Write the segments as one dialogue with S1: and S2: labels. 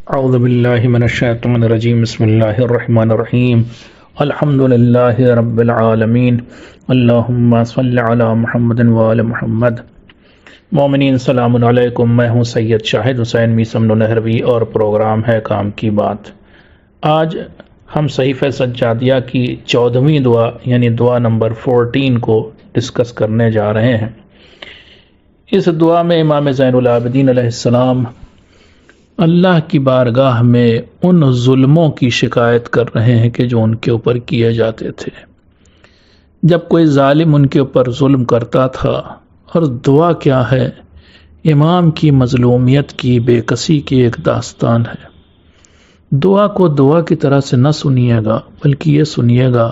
S1: اعوذ باللہ من الشیطان الرجیم بسم اللہ الرحمن الرحیم الحمد للہ رب العالمین اللہم صلی علی محمد وآل محمد۔ مومنین سلام علیکم، میں ہوں سید شاہد حسین میسم نہروی اور پروگرام ہے کام کی بات۔ آج ہم صحیفہ سجادیہ کی 14ویں دعا یعنی دعا نمبر 14 کو ڈسکس کرنے جا رہے ہیں۔ اس دعا میں امام زین العابدین علیہ السلام اللہ کی بارگاہ میں ان ظلموں کی شکایت کر رہے ہیں کہ جو ان کے اوپر کیے جاتے تھے۔ جب کوئی ظالم ان کے اوپر ظلم کرتا تھا، اور دعا کیا ہے، امام کی مظلومیت کی بے کسی کی ایک داستان ہے۔ دعا کو دعا کی طرح سے نہ سنیے گا، بلکہ یہ سنیے گا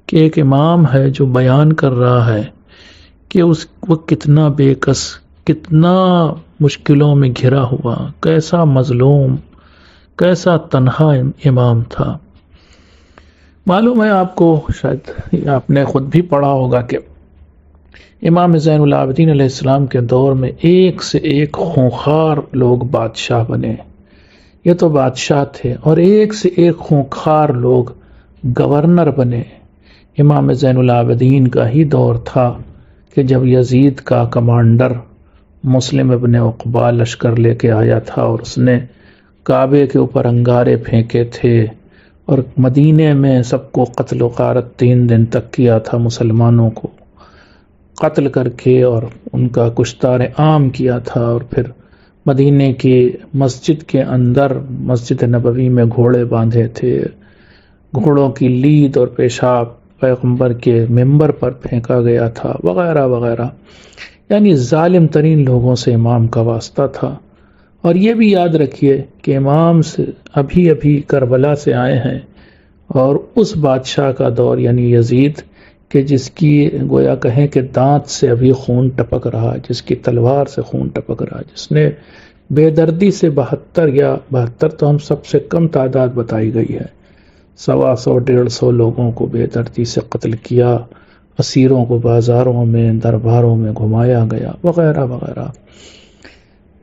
S1: کہ ایک امام ہے جو بیان کر رہا ہے کہ وہ کتنا بے کس، کتنا مشکلوں میں گھرا ہوا، کیسا مظلوم، کیسا تنہا امام تھا۔ معلوم ہے آپ کو، شاید آپ نے خود بھی پڑھا ہوگا کہ امام زین العابدین علیہ السلام کے دور میں ایک سے ایک خونخوار لوگ بادشاہ بنے۔ یہ تو بادشاہ تھے، اور ایک سے ایک خونخوار لوگ گورنر بنے۔ امام زین العابدین کا ہی دور تھا کہ جب یزید کا کمانڈر مسلم ابن عقبہ لشکر لے کے آیا تھا، اور اس نے کعبے کے اوپر انگارے پھینکے تھے، اور مدینے میں سب کو قتل و غارت 3 دن تک کیا تھا، مسلمانوں کو قتل کر کے اور ان کا کشتار عام کیا تھا۔ اور پھر مدینے کی مسجد کے اندر، مسجد نبوی میں گھوڑے باندھے تھے، گھوڑوں کی لید اور پیشاب پیغمبر کے ممبر پر پھینکا گیا تھا، وغیرہ وغیرہ۔ یعنی ظالم ترین لوگوں سے امام کا واسطہ تھا۔ اور یہ بھی یاد رکھیے کہ امام سے ابھی کربلا سے آئے ہیں، اور اس بادشاہ کا دور یعنی یزید، کہ جس کی گویا کہیں کہ دانت سے ابھی خون ٹپک رہا، جس کی تلوار سے خون ٹپک رہا، جس نے بے دردی سے 72 تو ہم سب سے کم تعداد بتائی گئی ہے، 125 لوگوں کو بے دردی سے قتل کیا، اسیروں کو بازاروں میں، درباروں میں گھمایا گیا، وغیرہ وغیرہ۔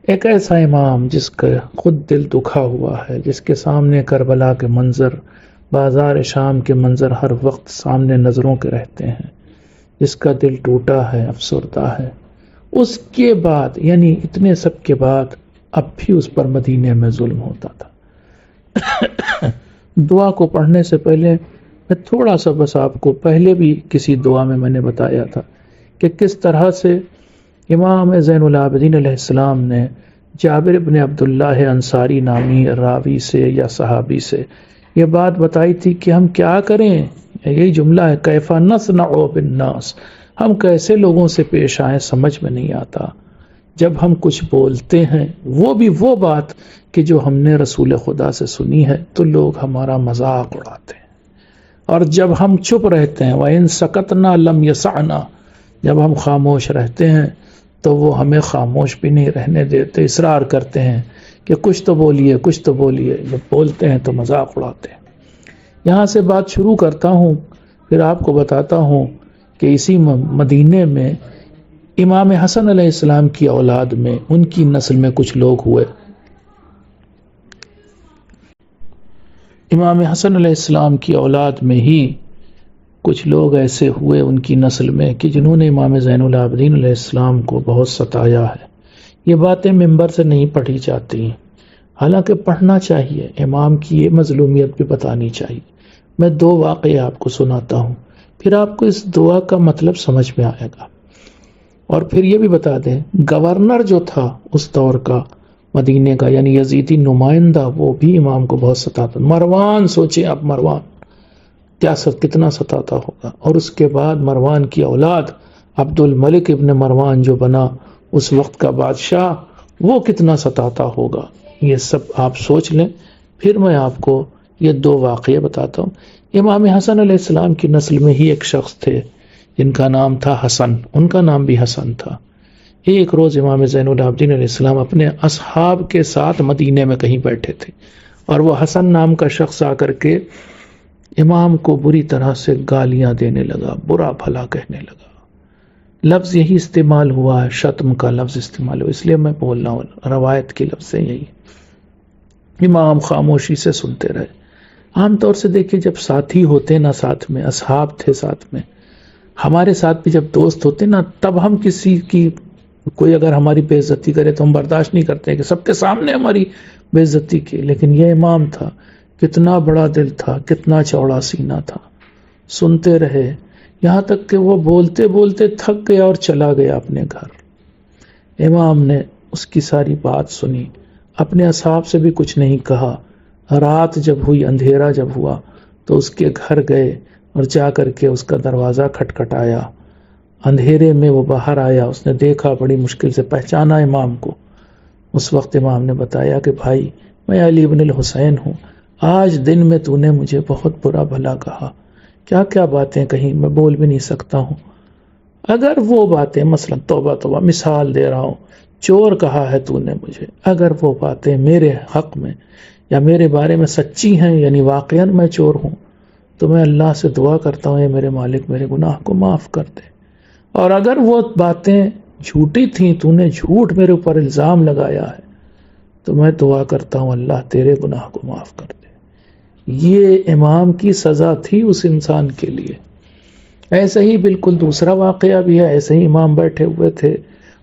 S1: ایک ایسا امام جس کا خود دل دکھا ہوا ہے، جس کے سامنے کربلا کے منظر، بازار شام کے منظر ہر وقت سامنے نظروں کے رہتے ہیں، جس کا دل ٹوٹا ہے، افسردہ ہے، اس کے بعد یعنی اتنے سب کے بعد اب بھی اس پر مدینے میں ظلم ہوتا تھا۔ دعا کو پڑھنے سے پہلے میں تھوڑا سا بس آپ کو، پہلے بھی کسی دعا میں نے بتایا تھا کہ کس طرح سے امام زین العابدین علیہ السلام نے جابر بن عبداللہ انصاری نامی راوی سے یا صحابی سے یہ بات بتائی تھی کہ ہم کیا کریں، یہی جملہ ہے، کیف نصنع بالناس، ہم کیسے لوگوں سے پیش آئیں، سمجھ میں نہیں آتا۔ جب ہم کچھ بولتے ہیں، وہ بھی وہ بات کہ جو ہم نے رسول خدا سے سنی ہے، تو لوگ ہمارا مذاق اڑاتے ہیں، اور جب ہم چپ رہتے ہیں، وَإِن سَكَتْنَا لَمْ يَسَعْنَا، جب ہم خاموش رہتے ہیں تو وہ ہمیں خاموش بھی نہیں رہنے دیتے، اصرار کرتے ہیں کہ کچھ تو بولیے، کچھ تو بولیے۔ جب بولتے ہیں تو مذاق اڑاتے ہیں۔ یہاں سے بات شروع کرتا ہوں، پھر آپ کو بتاتا ہوں کہ اسی مدینے میں امام حسن علیہ السلام کی اولاد میں، ان کی نسل میں کچھ لوگ ہوئے۔ امام حسن علیہ السلام کی اولاد میں ہی کچھ لوگ ایسے ہوئے ان کی نسل میں کہ جنہوں نے امام زین العابدین علیہ السلام کو بہت ستایا ہے۔ یہ باتیں ممبر سے نہیں پڑھی جاتی، حالانکہ پڑھنا چاہیے، امام کی یہ مظلومیت بھی بتانی چاہیے۔ میں 2 واقعے آپ کو سناتا ہوں، پھر آپ کو اس دعا کا مطلب سمجھ میں آئے گا۔ اور پھر یہ بھی بتا دیں، گورنر جو تھا اس دور کا مدینے کا یعنی یزیدی نمائندہ، وہ بھی امام کو بہت ستاتا۔ مروان، سوچیں آپ، مروان کتنا ستاتا ہوگا۔ اور اس کے بعد مروان کی اولاد عبد الملک ابن مروان جو بنا اس وقت کا بادشاہ، وہ کتنا ستاتا ہوگا۔ یہ سب آپ سوچ لیں، پھر میں آپ کو یہ 2 واقعے بتاتا ہوں۔ امام حسن علیہ السلام کی نسل میں ہی ایک شخص تھے جن کا نام تھا حسن، ان کا نام بھی حسن تھا۔ ایک روز امام زین العابدین علیہ السلام اپنے اصحاب کے ساتھ مدینے میں کہیں بیٹھے تھے، اور وہ حسن نام کا شخص آ کر کے امام کو بری طرح سے گالیاں دینے لگا، برا بھلا کہنے لگا۔ لفظ یہی استعمال ہوا ہے، شتم کا لفظ استعمال ہوا، اس لیے میں بول رہا ہوں، روایت کے لفظ ہیں یہی۔ امام خاموشی سے سنتے رہے۔ عام طور سے دیکھیے جب ساتھی ہوتے نا ساتھ میں، اصحاب تھے ساتھ میں، ہمارے ساتھ بھی جب دوست ہوتے نا، تب ہم کسی کی کوئی اگر ہماری بے عزتی کرے تو ہم برداشت نہیں کرتے کہ سب کے سامنے ہماری بے عزتی کی، لیکن یہ امام تھا، کتنا بڑا دل تھا، کتنا چوڑا سینہ تھا، سنتے رہے یہاں تک کہ وہ بولتے بولتے تھک گیا اور چلا گیا اپنے گھر۔ امام نے اس کی ساری بات سنی، اپنے اصحاب سے بھی کچھ نہیں کہا۔ رات جب ہوئی، اندھیرا جب ہوا تو اس کے گھر گئے اور جا کر کے اس کا دروازہ کھٹکھٹایا۔ اندھیرے میں وہ باہر آیا، اس نے دیکھا، بڑی مشکل سے پہچانا امام کو۔ اس وقت امام نے بتایا کہ بھائی میں علی بن الحسین ہوں، آج دن میں تو نے مجھے بہت برا بھلا کہا، کیا کیا باتیں کہیں میں بول بھی نہیں سکتا ہوں۔ اگر وہ باتیں مثلا توبہ توبہ مثال دے رہا ہوں، چور کہا ہے تو نے مجھے، اگر وہ باتیں میرے حق میں یا میرے بارے میں سچی ہیں، یعنی واقعاً میں چور ہوں، تو میں اللہ سے دعا کرتا ہوں اے میرے مالک میرے گناہ کو معاف کر دے۔ اور اگر وہ باتیں جھوٹی تھیں، تو نے جھوٹ میرے اوپر الزام لگایا ہے، تو میں دعا کرتا ہوں اللہ تیرے گناہ کو معاف کر دے۔ یہ امام کی سزا تھی اس انسان کے لیے۔ ایسے ہی بالکل دوسرا واقعہ بھی ہے، ایسے ہی امام بیٹھے ہوئے تھے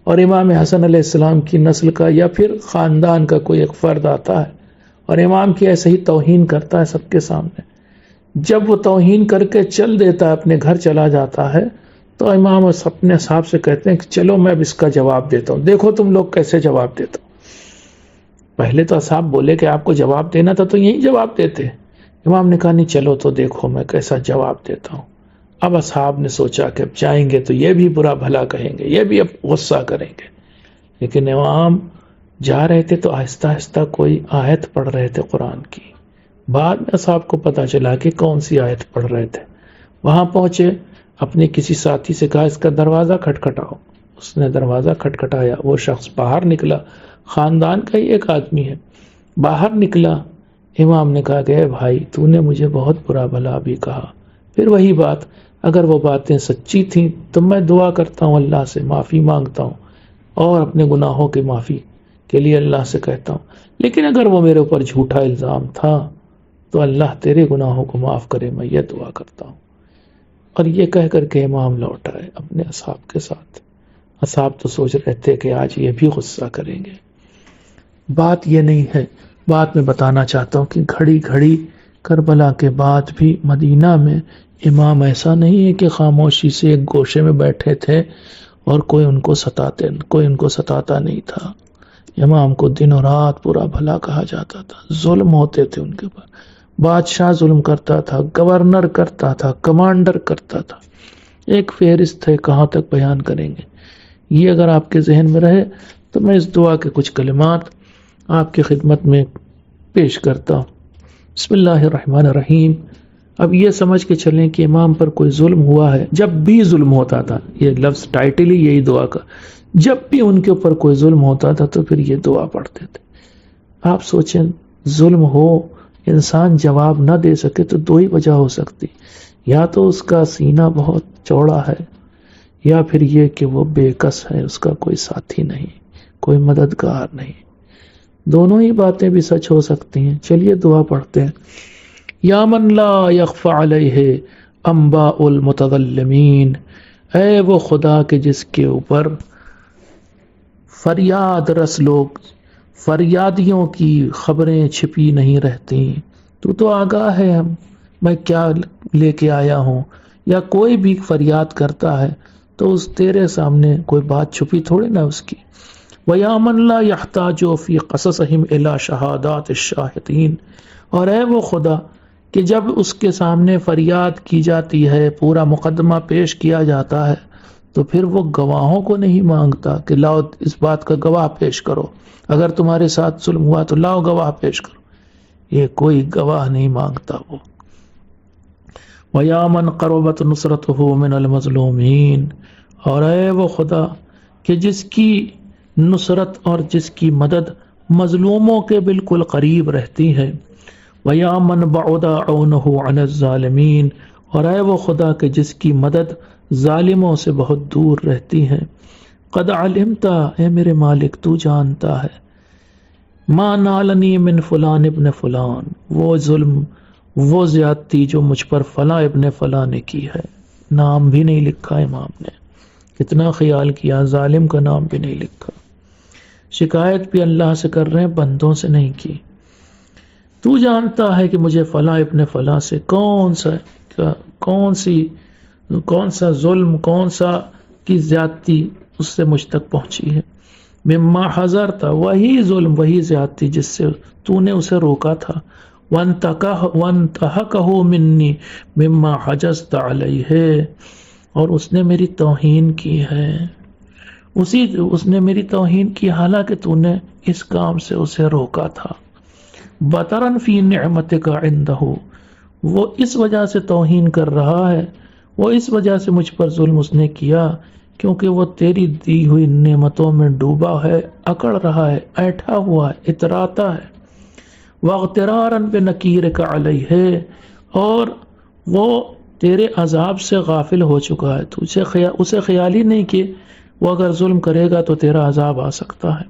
S1: اور امام حسن علیہ السلام کی نسل کا یا پھر خاندان کا کوئی ایک فرد آتا ہے اور امام کی ایسے ہی توہین کرتا ہے سب کے سامنے۔ جب وہ توہین کر کے چل دیتا ہے، اپنے گھر چلا جاتا ہے، تو امام اپنے صاحب سے کہتے ہیں کہ چلو میں اب اس کا جواب دیتا ہوں، دیکھو تم لوگ کیسے جواب دیتا ہوں۔ پہلے تو اصحاب بولے کہ آپ کو جواب دینا تھا تو یہی جواب دیتے۔ امام نے کہا نہیں چلو تو دیکھو میں کیسا جواب دیتا ہوں۔ اب اصحاب نے سوچا کہ اب جائیں گے تو یہ بھی برا بھلا کہیں گے، یہ بھی اب غصہ کریں گے، لیکن امام جا رہے تھے تو آہستہ آہستہ کوئی آیت پڑھ رہے تھے قرآن کی۔ بعد میں اصحاب کو پتا چلا کہ کون سی آیت پڑھ رہے تھے۔ وہاں پہنچے، اپنے کسی ساتھی سے کہا اس کا دروازہ کھٹکھٹاؤ۔ اس نے دروازہ کھٹکھٹایا، وہ شخص باہر نکلا، خاندان کا ہی ایک آدمی ہے، باہر نکلا۔ امام نے کہا کہ اے بھائی تو نے مجھے بہت برا بھلا بھی کہا۔ پھر وہی بات، اگر وہ باتیں سچی تھیں تو میں دعا کرتا ہوں اللہ سے، معافی مانگتا ہوں اور اپنے گناہوں کی معافی کے لیے اللہ سے کہتا ہوں، لیکن اگر وہ میرے اوپر جھوٹا الزام تھا تو اللہ تیرے گناہوں کو معاف کرے، میں یہ دعا کرتا ہوں۔ اور یہ کہہ کر کے امام لوٹ آئے اپنے اصحاب کے ساتھ۔ اصحاب تو سوچ رہے تھے کہ آج یہ بھی غصہ کریں گے۔ بات یہ نہیں ہے، بات میں بتانا چاہتا ہوں کہ گھڑی گھڑی کربلا کے بعد بھی مدینہ میں امام ایسا نہیں ہے کہ خاموشی سے ایک گوشے میں بیٹھے تھے اور کوئی ان کو ستاتا نہیں تھا۔ امام کو دن اور رات برا بھلا کہا جاتا تھا، ظلم ہوتے تھے ان کے اوپر، بادشاہ ظلم کرتا تھا، گورنر کرتا تھا، کمانڈر کرتا تھا۔ ایک فہرست ہے، کہاں تک بیان کریں گے۔ یہ اگر آپ کے ذہن میں رہے تو میں اس دعا کے کچھ کلمات آپ کی خدمت میں پیش کرتا ہوں۔ بسم اللہ الرحمن الرحیم۔ اب یہ سمجھ کے چلیں کہ امام پر کوئی ظلم ہوا ہے، جب بھی ظلم ہوتا تھا، یہ لفظ ٹائٹل ہی یہی دعا کا، جب بھی ان کے اوپر کوئی ظلم ہوتا تھا تو پھر یہ دعا پڑھتے تھے۔ آپ سوچیں، ظلم ہو، انسان جواب نہ دے سکے تو دو ہی وجہ ہو سکتی، یا تو اس کا سینہ بہت چوڑا ہے، یا پھر یہ کہ وہ بے کس ہے، اس کا کوئی ساتھی نہیں، کوئی مددگار نہیں۔ دونوں ہی باتیں بھی سچ ہو سکتی ہیں۔ چلیے دعا پڑھتے ہیں۔ یا من لا یخفی علیہ انباء المتظلمین، اے وہ خدا کے جس کے اوپر فریاد رس لوگ، فریادیوں کی خبریں چھپی نہیں رہتی، تو آگاہ ہے میں کیا لے کے آیا ہوں، یا کوئی بھی فریاد کرتا ہے تو اس تیرے سامنے کوئی بات چھپی تھوڑی نہ اس کی۔ وَيَا مَن لَا يَحْتَاجُ فِي قَصَصِهِمْ إِلَى شَهَادَاتِ الشَّاهِدِينَ، اور اے وہ خدا کہ جب اس کے سامنے فریاد کی جاتی ہے، پورا مقدمہ پیش کیا جاتا ہے، تو پھر وہ گواہوں کو نہیں مانگتا کہ لاؤ اس بات کا گواہ پیش کرو، اگر تمہارے ساتھ ظلم ہوا تو لاؤ گواہ پیش کرو، یہ کوئی گواہ نہیں مانگتا وہ۔ وَيَا مَنْ قَرُبَتْ نُصْرَتُهُ مِنَ الْمَظْلُومِينَ، اور اے وہ خدا کہ جس کی نصرت اور جس کی مدد مظلوموں کے بالکل قریب رہتی ہے۔ وَيَا مَنْ بَعُدَ عَوْنُهُ عَنِ الظَّالِمِينَ، اور اے وہ خدا کہ جس کی مدد ظالموں سے بہت دور رہتی ہے۔ قَدْ عَلِمْتَ، اے میرے مالک تو جانتا ہے، ما نالنی من فلان ابن فلان، وہ ظلم، وہ زیادتی جو مجھ پر فلاں ابن فلاں نے کی ہے، نام بھی نہیں لکھا امام نے، کتنا خیال کیا، ظالم کا نام بھی نہیں لکھا، شکایت بھی اللہ سے کر رہے ہیں، بندوں سے نہیں کی، تو جانتا ہے کہ مجھے فلاں ابن فلاں سے کون سا ظلم، کون سا کی زیادتی اس سے مجھ تک پہنچی ہے، مما حذرت، وہی ظلم، وہی زیادتی جس سے تو نے اسے روکا تھا، وانتہکہ منی مما حجزت علیہ، اور اس نے میری توہین کی ہے، اس نے میری توہین کی حالانکہ تو نے اس کام سے اسے روکا تھا، بطرن فی نعمتک عندہ، وہ اس وجہ سے توہین کر رہا ہے، وہ اس وجہ سے مجھ پر ظلم اس نے کیا کیونکہ وہ تیری دی ہوئی نعمتوں میں ڈوبا ہے، اکڑ رہا ہے، ایٹھا ہوا ہے، اتراتا ہے، واغترارن بنکیرک علیہ، اور وہ تیرے عذاب سے غافل ہو چکا ہے، تو اسے خیال ہی نہیں کہ وہ اگر ظلم کرے گا تو تیرا عذاب آ سکتا ہے۔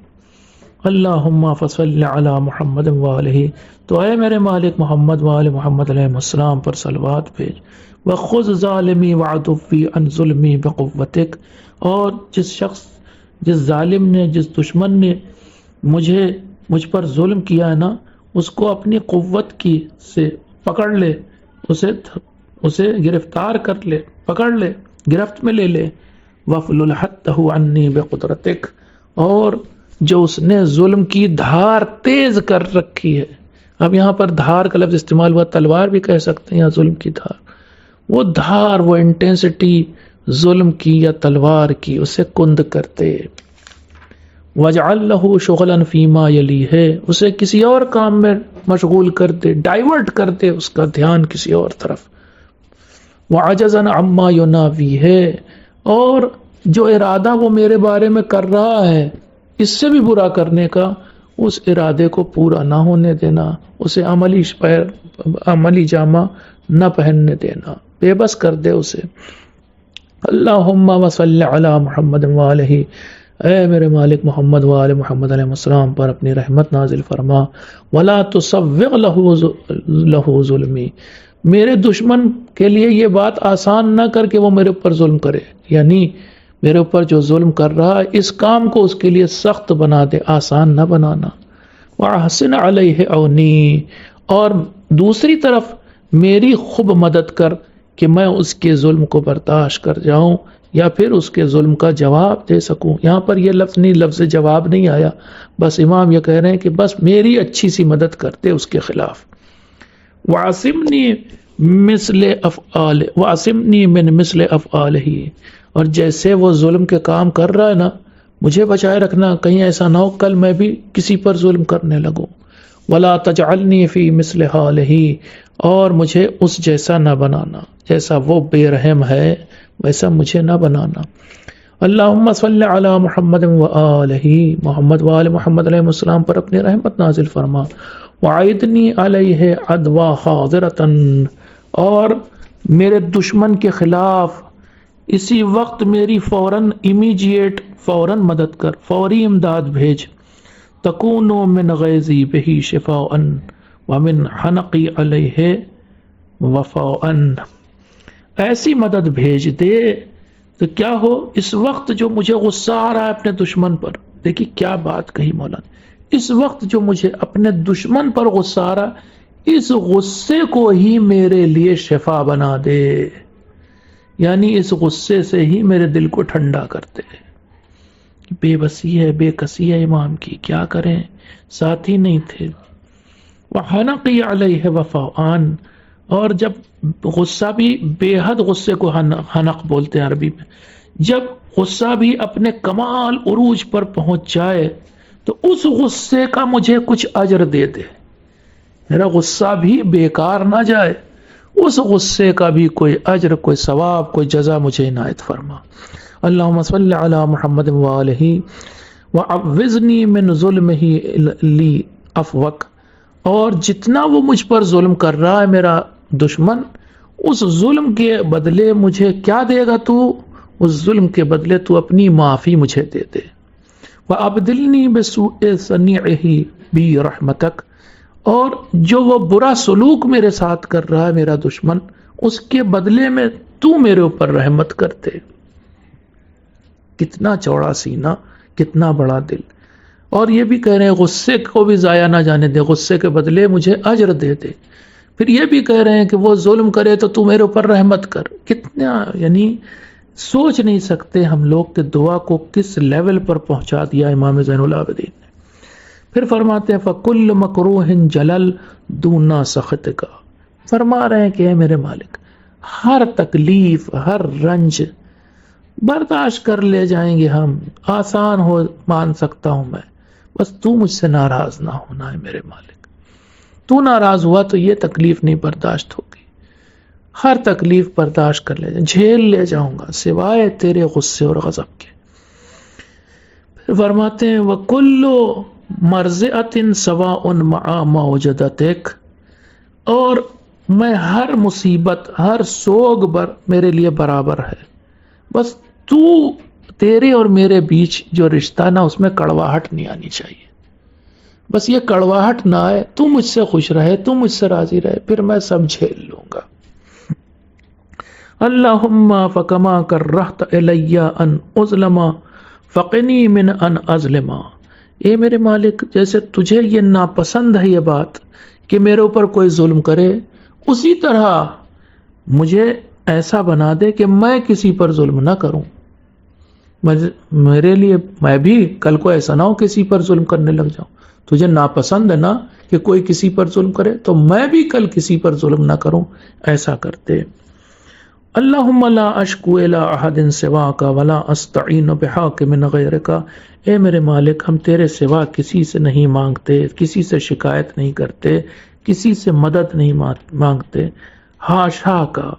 S1: اللہم فصل علی محمد وآلہ، تو اے میرے مالک محمد وآل محمد علیہ السلام پر صلوات بھیج، وخذ ظالمی وعدوی عن ظلمی بقوتک، اور جس ظالم نے، جس دشمن نے مجھ پر ظلم کیا ہے نا، اس کو اپنی قوت کی سے پکڑ لے، اسے گرفتار کر لے، پکڑ لے، گرفت میں لے لے، وَفْلُلْ حَدَّهُ عَنِّي بِقُدْرَتِكَ، اور جو اس نے ظلم کی دھار تیز کر رکھی ہے، اب یہاں پر دھار کا لفظ استعمال ہوا، تلوار بھی کہہ سکتے ہیں یا ظلم کی دھار، وہ دھار، وہ انٹینسٹی ظلم کی یا تلوار کی، اسے کند کرتے، وَجْعَلْ لَهُ شُغْلًا فِي مَا يَلِيهِ، اسے کسی اور کام میں مشغول کر دے، ڈائیورٹ کر دے اس کا دھیان کسی اور طرف، وَعَجَزًا عَمَّا يُنَاوِيهِ، اور جو ارادہ وہ میرے بارے میں کر رہا ہے اس سے بھی برا کرنے کا، اس ارادے کو پورا نہ ہونے دینا، اسے عملی جامہ نہ پہننے دینا، بے بس کر دے اسے۔ اللہم صلی علی محمد وآلہ، اے میرے مالک محمد وآل محمد علیہ السلام پر اپنی رحمت نازل فرما، ولا تصوغ لہ ظلمی، میرے دشمن کے لیے یہ بات آسان نہ کر کے وہ میرے اوپر ظلم کرے، یعنی میرے اوپر جو ظلم کر رہا ہے اس کام کو اس کے لیے سخت بنا دے، آسان نہ بنانا، وَأَحْسِنْ عَلَيْهِ عَوْنِي، اور دوسری طرف میری خوب مدد کر کہ میں اس کے ظلم کو برداشت کر جاؤں یا پھر اس کے ظلم کا جواب دے سکوں۔ یہاں پر یہ لفظ نہیں، لفظ جواب نہیں آیا، بس امام یہ کہہ رہے ہیں کہ بس میری اچھی سی مدد کرتے اس کے خلاف۔ وَعَصِمْنِي مِنْ مِثْلِ أَفْعَالِهِ، اور جیسے وہ ظلم کے کام کر رہا ہے نا، مجھے بچائے رکھنا، کہیں ایسا نہ ہو کل میں بھی کسی پر ظلم کرنے لگوں۔ وَلَا تَجْعَلْنِي فِي مِثْلِ حَالِهِ، اور مجھے اس جیسا نہ بنانا، جیسا وہ بے رحم ہے ویسا مجھے نہ بنانا۔ اللہم صلی علی محمد وآلہ، محمد وآل محمد علیہ السلام پر اپنی رحمت نازل فرما، وعیدنی علیہ عدوہ حاضرتاً، اور میرے دشمن کے خلاف اسی وقت میری فوراً امیجیٹ، فوراً مدد کر، فوری امداد بھیج، تکونو من غیظی بہی شفاءً ومن حنقی علیہ وفاءً، ایسی مدد بھیج دے تو کیا ہو، اس وقت جو مجھے غصہ آ رہا ہے اپنے دشمن پر، دیکھیں کیا بات کہی مولانا، اس وقت جو مجھے اپنے دشمن پر غصہ آ رہا، اس غصے کو ہی میرے لیے شفا بنا دے، یعنی اس غصے سے ہی میرے دل کو ٹھنڈا کر دے۔ بے بسی ہے، بے کسی ہے امام کی، کیا کریں، ساتھی نہیں تھے۔ وَحَنَقِي عَلَيْهِ وَفَاءً، اور جب غصہ بھی، بے حد غصے کو حنق بولتے ہیں عربی میں، جب غصہ بھی اپنے کمال عروج پر پہنچ جائے تو اس غصے کا مجھے کچھ اجر دے دے، میرا غصہ بھی بیکار نہ جائے، اس غصے کا بھی کوئی اجر، کوئی ثواب، کوئی جزا مجھے عنایت فرما۔ اللہم صلی علی محمد وآلہ، وعوذنی من ظلمہ لی افوک، اور جتنا وہ مجھ پر ظلم کر رہا ہے میرا دشمن، اس ظلم کے بدلے مجھے کیا دے گا تو، اس ظلم کے بدلے تو اپنی معافی مجھے دے دے۔ وَأَبْدِلْنِي بِسُوءِ صَنِيعِهِ، بی رحمتک، اور جو وہ برا سلوک میرے ساتھ کر رہا ہے میرا دشمن، اس کے بدلے میں تو میرے اوپر رحمت کرتے۔ کتنا چوڑا سینہ، کتنا بڑا دل۔ اور یہ بھی کہہ رہے ہیں غصے کو بھی ضائع نہ جانے دے، غصے کے بدلے مجھے اجر دے دے۔ پھر یہ بھی کہہ رہے ہیں کہ وہ ظلم کرے تو تو میرے اوپر رحمت کر۔ کتنا، یعنی سوچ نہیں سکتے ہم لوگ کہ دعا کو کس لیول پر پہنچا دیا امام زین العابدین نے۔ پھر فرماتے ہیں فَكُلُّ مَكْرُوهٍ جَلَل دُونَ سَخَطِكَ، فرما رہے ہیں کہ اے میرے مالک، ہر تکلیف، ہر رنج برداشت کر لے جائیں گے ہم، آسان ہو مان سکتا ہوں میں، بس تو مجھ سے ناراض نہ ہونا ہے میرے مالک۔ تو ناراض ہوا تو یہ تکلیف نہیں برداشت ہوگی، ہر تکلیف برداشت کر لے جائیں، جھیل لے جاؤں گا سوائے تیرے غصے اور غضب کے۔ پھر فرماتے ہیں وَكُلُّ مَرْزِعَةٍ سَوَاءٌ مَعَ مَوْجَدَتِكَ، اور میں ہر مصیبت، ہر سوگ پر میرے لیے برابر ہے، بس تو، تیرے اور میرے بیچ جو رشتہ نا اس میں کڑواہٹ نہیں آنی چاہیے، بس یہ کڑواہٹ نہ آئے، تو مجھ سے خوش رہے، تو مجھ سے راضی رہے، پھر میں سب جھیل لوں گا۔ اللہم فکما کرہت الی ان اظلم فقنی من ان اظلم، اے میرے مالک جیسے تجھے یہ ناپسند ہے یہ بات کہ میرے اوپر کوئی ظلم کرے، اسی طرح مجھے ایسا بنا دے کہ میں کسی پر ظلم نہ کروں۔ میرے لیے میں بھی کل کو ایسا نہ ہو کسی پر ظلم کرنے لگ جاؤں، تجھے ناپسند ہے نا کہ کوئی کسی پر ظلم کرے، تو میں بھی کل کسی پر ظلم نہ کروں، ایسا کرتے۔ اللہم لا اشکو الی احد سواک ولا استعین بحاکم غیرک، اے میرے مالک ہم تیرے سوا کسی سے نہیں مانگتے، کسی سے شکایت نہیں کرتے، کسی سے مدد نہیں مانگتے۔ ہاشا کا،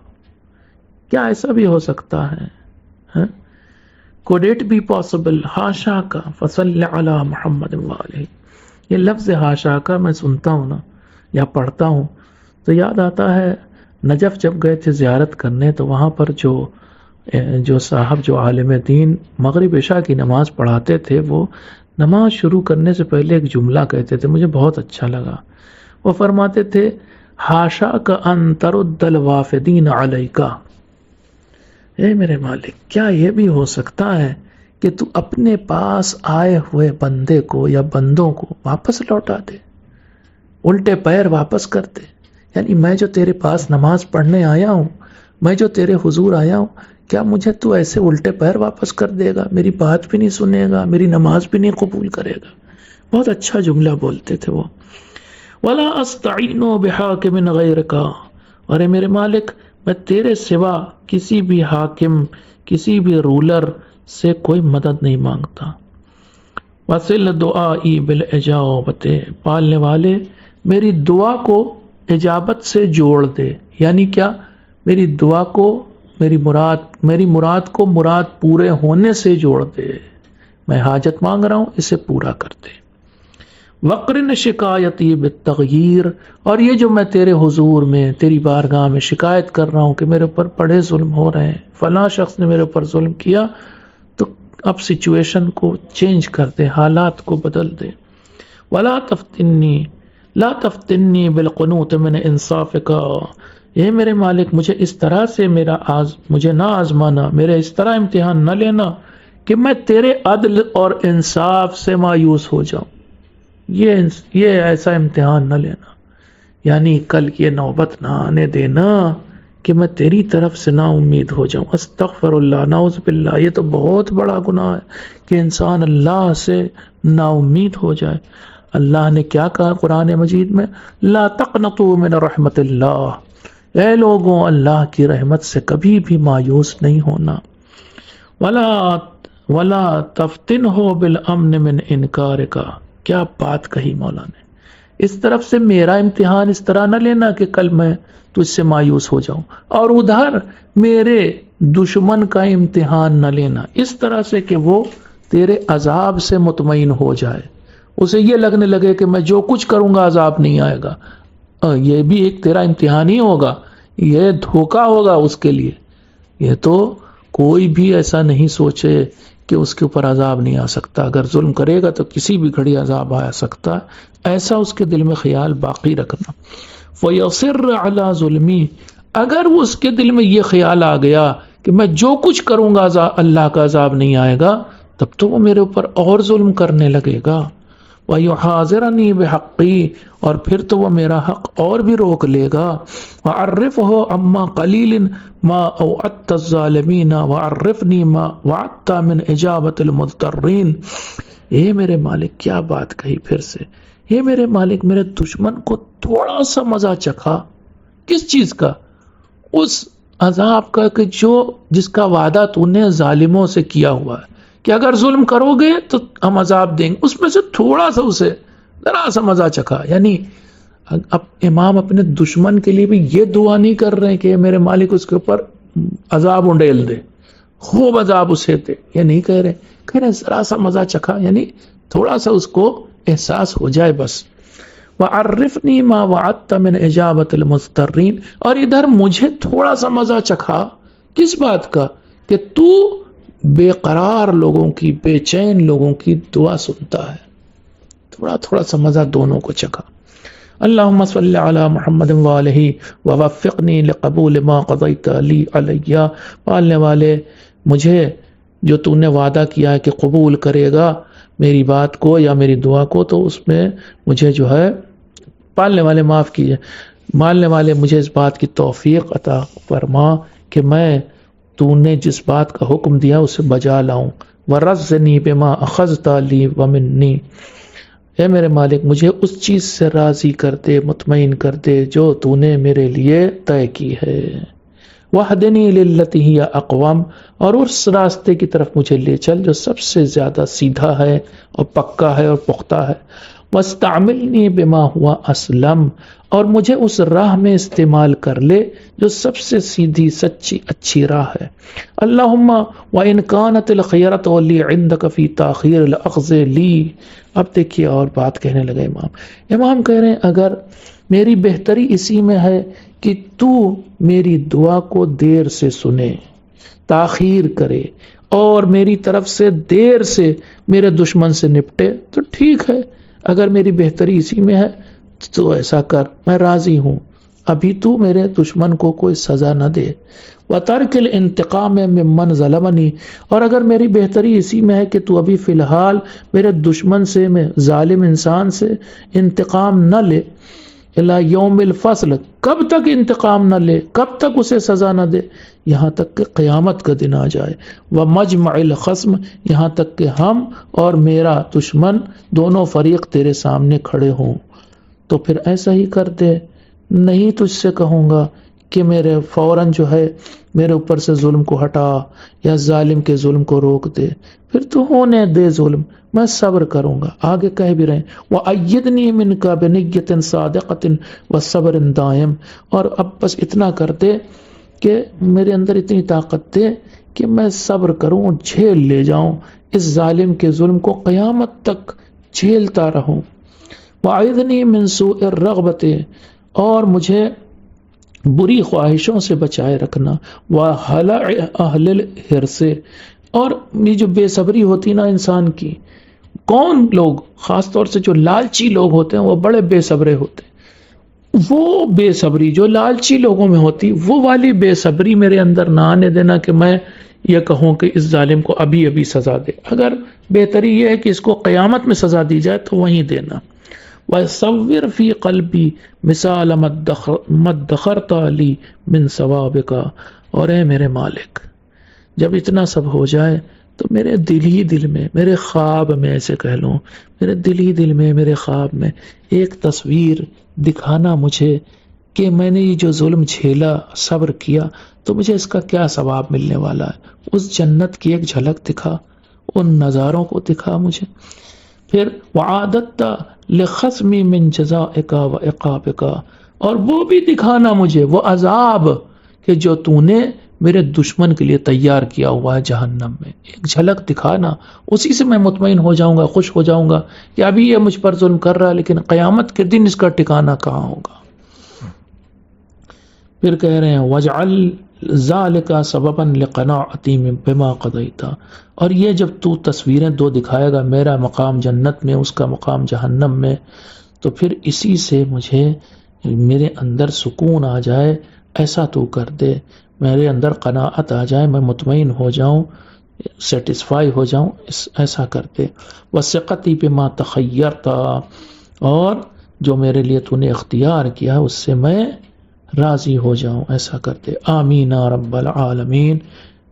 S1: کیا ایسا بھی ہو سکتا ہے؟ could it be possible؟ Hasha کا، فصل علی محمد وآلہ، یہ لفظ ہاشا کا میں سنتا ہوں نا یا پڑھتا ہوں تو یاد آتا ہے نجف جب گئے تھے زیارت کرنے، تو وہاں پر جو صاحب جو عالم دین مغرب عشاء کی نماز پڑھاتے تھے، وہ نماز شروع کرنے سے پہلے ایک جملہ کہتے تھے، مجھے بہت اچھا لگا۔ وہ فرماتے تھے ہاشا کا ان ترد الوافدین علیکا، اے میرے مالک کیا یہ بھی ہو سکتا ہے کہ تو اپنے پاس آئے ہوئے بندے کو یا بندوں کو واپس لوٹا دے، الٹے پیر واپس کر دے؟ یعنی میں جو تیرے پاس نماز پڑھنے آیا ہوں، میں جو تیرے حضور آیا ہوں، کیا مجھے تو ایسے الٹے پیر واپس کر دے گا؟ میری بات بھی نہیں سنے گا، میری نماز بھی نہیں قبول کرے گا؟ بہت اچھا جملہ بولتے تھے وہ۔ وَلَا أَسْتَعِينُ بِحَاكِمٍ غَيْرِكَ، اور اے میرے مالک میں تیرے سوا کسی بھی حاکم، کسی بھی رولر سے کوئی مدد نہیں مانگتا۔ وَصِلْ دُعَائِي بِالْإِجَابَةِ، پالنے والے میری دعا کو اجابت سے جوڑ دے، یعنی کیا؟ میری دعا کو، میری مراد کو مراد پورے ہونے سے جوڑ دے، میں حاجت مانگ رہا ہوں اسے پورا کر دے۔ وقرن شکایتی بالتغییر، اور یہ جو میں تیرے حضور میں، تیری بارگاہ میں شکایت کر رہا ہوں کہ میرے اوپر بڑے ظلم ہو رہے ہیں، فلاں شخص نے میرے اوپر ظلم کیا، تو اب سچویشن کو چینج کر دے، حالات کو بدل دے۔ ولا تفتنی، لا تفتنی بالقنوط من انصافک، اے میرے مالک مجھے اس طرح سے مجھے نہ آزمانا، میرے اس طرح امتحان نہ لینا کہ میں تیرے عدل اور انصاف سے مایوس ہو جاؤں، یہ ایسا امتحان نہ لینا، یعنی کل یہ نوبت نہ آنے دینا کہ میں تیری طرف سے نا امید ہو جاؤں۔ استغفر اللہ، نعوذ باللہ، یہ تو بہت بڑا گناہ ہے کہ انسان اللہ سے نا امید ہو جائے۔ اللہ نے کیا کہا قرآن مجید میں؟ لا تقنطوا من رحمت اللہ، اے لوگوں اللہ کی رحمت سے کبھی بھی مایوس نہیں ہونا۔ ولا تفتنہ بالامن من انکارک، کیا بات کہی مولا نے، اس طرف سے میرا امتحان اس طرح نہ لینا کہ کل میں تجھ سے مایوس ہو جاؤں، اور ادھر میرے دشمن کا امتحان نہ لینا اس طرح سے کہ وہ تیرے عذاب سے مطمئن ہو جائے، اسے یہ لگنے لگے کہ میں جو کچھ کروں گا عذاب نہیں آئے گا۔ یہ بھی ایک تیرا امتحان ہی ہوگا، یہ دھوکہ ہوگا اس کے لیے۔ یہ تو کوئی بھی ایسا نہیں سوچے کہ اس کے اوپر عذاب نہیں آ سکتا، اگر ظلم کرے گا تو کسی بھی گھڑی عذاب آ سکتا ہے، ایسا اس کے دل میں خیال باقی رکھنا۔ فَيَصِرَّ عَلَى ظُلْمِي، اگر وہ اس کے دل میں یہ خیال آ گیا کہ میں جو کچھ کروں گا اللہ کا عذاب نہیں آئے گا، تب تو وہ میرے اوپر اور ظلم کرنے لگے گا۔ وَيُحَاذِرَنِي بِحَقِّي، اور پھر تو وہ میرا حق اور بھی روک لے گا۔ وَعَرِّفْهُ عَمَّا قَلِيلٍ مَا أَوْعَدتَّ الظَّالِمِينَ وَعَرِّفْنِي مَا وَعَدتَّ مِنْ إِجَابَةِ الْمُضْطَرِّينَ۔ اے میرے مالک، کیا بات کہی پھر سے، اے میرے مالک، میرے دشمن کو تھوڑا سا مزہ چکھا، کس چیز کا؟ اس عذاب کا کہ جس کا وعدہ تو نے ظالموں سے کیا ہوا ہے کہ اگر ظلم کرو گے تو ہم عذاب دیں گے، اس میں سے تھوڑا سا اسے ذرا سا مزہ چکھا۔ یعنی اب امام اپنے دشمن کے لیے بھی یہ دعا نہیں کر رہے ہیں کہ میرے مالک اس کے اوپر عذاب انڈیل دے، خوب عذاب اسے دے، یہ نہیں کہہ رہے ذرا سا مزہ چکھا، یعنی تھوڑا سا اس کو احساس ہو جائے بس۔ وَعَرِّفْنِي مَا وَعَدتَّ مِنْ إِجَابَةِ الْمُضْطَرِّينَ، اور ادھر مجھے تھوڑا سا مزہ چکھا، کس بات کا؟ کہ تو بے قرار لوگوں کی، بے چین لوگوں کی دعا سنتا ہے، تھوڑا تھوڑا سا مزہ دونوں کو چکھا۔ اللہم صلی علی محمد وآلہ ووفقنی لقبول ما قضیت لی علیہ، پالنے والے مجھے جو تو نے وعدہ کیا ہے کہ قبول کرے گا میری بات کو یا میری دعا کو، تو اس میں مجھے جو ہے پالنے والے معاف کیجئے، مالنے والے مجھے اس بات کی توفیق عطا فرما کہ میں تو نے جس بات کا حکم دیا اسے بجا لاؤں۔ وَرَزِّنِي بِمَا أَخَذْتَ لِي وَمِنِّي، اے میرے مالک مجھے اس چیز سے راضی کر دے، مطمئن کر دے جو تو نے میرے لیے طے کی ہے۔ وَاهْدِنِي لِلَّتِي هِيَ أَقْوَمُ، اور اس راستے کی طرف مجھے لے چل جو سب سے زیادہ سیدھا ہے اور پکا ہے اور پختہ ہے۔ وَاسْتَعْمِلْنِي بِمَا هُوَ أَسْلَمُ، اور مجھے اس راہ میں استعمال کر لے جو سب سے سیدھی سچی اچھی راہ ہے۔ اللہم وَإِنْ كَانَتِ الْخِيَرَةُ لِي عِنْدَكَ فِي تَأْخِيرِ الْأَخْذِ لِي، اب دیکھیے اور بات کہنے لگے امام کہہ رہے ہیں اگر میری بہتری اسی میں ہے کہ تو میری دعا کو دیر سے سنے، تاخیر کرے اور میری طرف سے دیر سے میرے دشمن سے نپٹے تو ٹھیک ہے، اگر میری بہتری اسی میں ہے تو ایسا کر، میں راضی ہوں، ابھی تو میرے دشمن کو کوئی سزا نہ دے۔ وَتَرْكِ الْانتِقَامِ مِمَّنْ ظَلَمَنِي، اور اگر میری بہتری اسی میں ہے کہ تو ابھی فی الحال میرے دشمن سے، میں ظالم انسان سے انتقام نہ لے، اِلَى يَوْمِ الْفَصْلِ، کب تک انتقام نہ لے، کب تک اسے سزا نہ دے؟ یہاں تک کہ قیامت کا دن آ جائے۔ وَمَجْمَعِ الْخَصْمِ، یہاں تک کہ ہم اور میرا دشمن دونوں فریق تیرے سامنے کھڑے ہوں، تو پھر ایسا ہی کر دے، نہیں تجھ سے کہوں گا کہ میرے فوراً جو ہے میرے اوپر سے ظلم کو ہٹا یا ظالم کے ظلم کو روک دے، پھر تو ہونے دے ظلم، میں صبر کروں گا۔ آگے کہہ بھی رہے ہیں وَأَيِّدْنِي مِنْكَ بِنِيَّةٍ صَادِقَةٍ وَصَبْرٍ دَائِمٍ، اور اب بس اتنا کر دے کہ میرے اندر اتنی طاقت دے کہ میں صبر کروں، جھیل لے جاؤں اس ظالم کے ظلم کو، قیامت تک جھیلتا رہوں۔ وَأَعِذْنِي مِنْ سُوءِ الرَّغْبَةِ، اور مجھے بری خواہشوں سے بچائے رکھنا۔ وَهَلَعِ أَهْلِ الْحِرْصِ، اور یہ جو بے صبری ہوتی نا انسان کی، کون لوگ، خاص طور سے جو لالچی لوگ ہوتے ہیں وہ بڑے بے صبرے ہوتے ہیں، وہ بے صبری جو لالچی لوگوں میں ہوتی، وہ والی بے صبری میرے اندر نہ آنے دینا کہ میں یہ کہوں کہ اس ظالم کو ابھی ابھی سزا دے، اگر بہتری یہ ہے کہ اس کو قیامت میں سزا دی جائے تو وہیں دینا۔ وَصَوِّرْ فِي قَلْبِي مِثَالَ مَا ادَّخَرْتَ لِي مِنْ ثَوَابِكَ، اور اے میرے مالک جب اتنا سب ہو جائے تو میرے دل ہی دل میں، میرے خواب میں، ایسے کہہ لوں، میرے دل ہی دل میں، میرے خواب میں ایک تصویر دکھانا مجھے کہ میں نے یہ جو ظلم جھیلا، صبر کیا، تو مجھے اس کا کیا ثواب ملنے والا ہے، اس جنت کی ایک جھلک دکھا، ان نظاروں کو دکھا مجھے۔ پھر وعادت لخصمی من جزائک و عقابک، اور وہ بھی دکھانا مجھے وہ عذاب کہ جو تو نے میرے دشمن کے لیے تیار کیا ہوا ہے جہنم میں، ایک جھلک دکھانا، اسی سے میں مطمئن ہو جاؤں گا، خوش ہو جاؤں گا کہ ابھی یہ مجھ پر ظلم کر رہا ہے لیکن قیامت کے دن اس کا ٹھکانہ کہاں ہوگا۔ پھر کہہ رہے ہیں وَاجْعَلْ ذالک سببا لقناعتی بما قضیت، اور یہ جب تو تصویریں دو دکھائے گا، میرا مقام جنت میں، اس کا مقام جہنم میں، تو پھر اسی سے مجھے میرے اندر سکون آ جائے، ایسا تو کر دے، میرے اندر قناعت آ جائے، میں مطمئن ہو جاؤں، سیٹسفائی ہو جاؤں، ایسا کر دے۔ وثقتی بما تخیرت، اور جو میرے لیے تو نے اختیار کیا اس سے میں راضی ہو جاؤں، ایسا کر دے۔ آمین یا رب العالمین،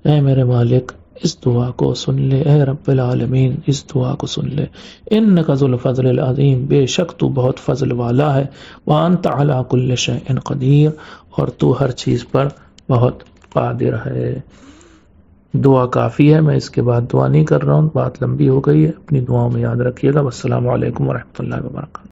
S1: اے میرے مالک اس دعا کو سن لے، اے رب العالمین اس دعا کو سن لے۔ انک ذو الفضل العظیم، بے شک تو بہت فضل والا ہے، وانت علی کل شیء قدیر، اور تو ہر چیز پر بہت قادر ہے۔ دعا کافی ہے، میں اس کے بعد دعا نہیں کر رہا ہوں، بات لمبی ہو گئی ہے، اپنی دعاؤں میں یاد رکھیے گا۔ والسلام علیکم ورحمۃ اللہ وبرکاتہ۔